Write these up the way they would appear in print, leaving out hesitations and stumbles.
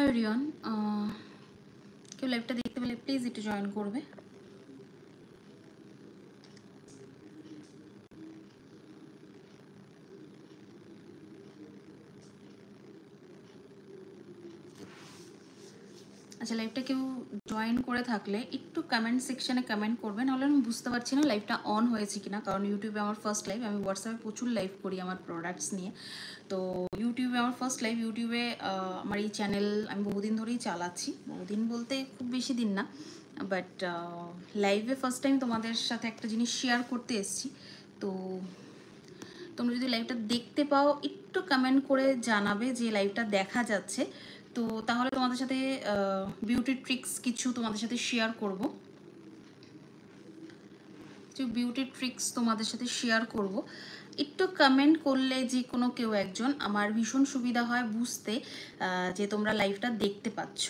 Hi everyone, কেউ লাইভটা দেখতে পেলে প্লিজ একটু জয়েন করবে। আচ্ছা, লাইভটা কেউ জয়েন করে থাকলে একটু কমেন্ট সেকশানে কমেন্ট করবেন, নাহলে আমি বুঝতে পারছি না লাইভটা অন হয়েছে কিনা। কারণ ইউটিউবে আমার ফার্স্ট লাইভ, আমি হোয়াটসঅ্যাপে প্রচুর লাইভ করি আমার প্রোডাক্টস নিয়ে। তো ইউটিউবে আমার ফার্স্ট লাইভ, ইউটিউবে আমার এই চ্যানেল আমি বহুদিন ধরেই চালাচ্ছি, বহুদিন বলতে খুব বেশি দিন না, বাট লাইভে ফার্স্ট টাইম তোমাদের সাথে একটা জিনিস শেয়ার করতে এসেছি। তো তোমরা যদি লাইভটা দেখতে পাও একটু কমেন্ট করে জানাবে যে লাইভটা দেখা যাচ্ছে। তো তাহলে তোমাদের সাথে বিউটি ট্রিক্স কিছু তোমাদের সাথে শেয়ার করব, বিউটি ট্রিক্স তোমাদের সাথে শেয়ার করব। একটু কমেন্ট করলে যে কোনো কেউ একজন, আমার ভীষণ সুবিধা হয় বুঝতে যে তোমরা লাইভটা দেখতে পাচ্ছ।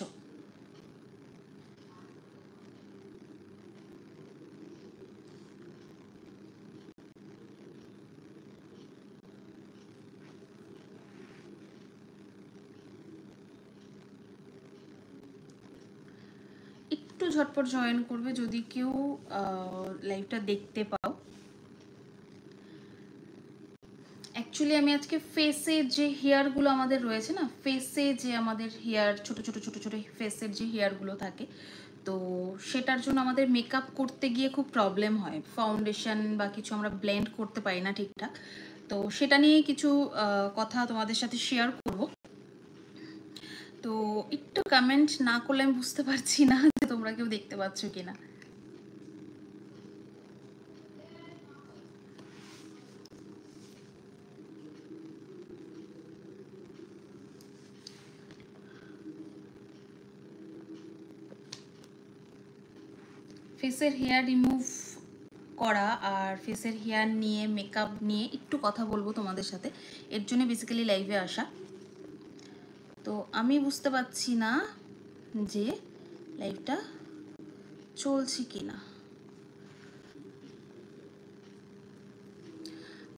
একটু ঝটপট জয়েন করবে যদি কেউ লাইভটা দেখতে পাও। অ্যাকচুয়ালি আমি আজকে ফেসের যে হেয়ারগুলো আমাদের রয়েছে না, ফেসে যে আমাদের হেয়ার ছোট ছোট ছোট ছোট ফেসের যে হেয়ারগুলো থাকে, তো সেটার জন্য আমাদের মেকআপ করতে গিয়ে খুব প্রবলেম হয়, ফাউন্ডেশন বা কিছু আমরা ব্লেন্ড করতে পারি না ঠিকঠাক। তো সেটা নিয়ে কিছু কথা তোমাদের সাথে শেয়ার করব। তো একটু কমেন্ট না করলে আমি বুঝতে পারছি না যে তোমরা কেউ দেখতে পাচ্ছ কিনা। ফেসের হেয়ার রিমুভ করা আর ফেসের হেয়ার নিয়ে মেকআপ নিয়ে একটু কথা বলবো তোমাদের সাথে, এর জন্য বেসিক্যালি লাইভে আসা। তো আমি বুঝতে পারছি না যে লাইভটা চলছে কি না।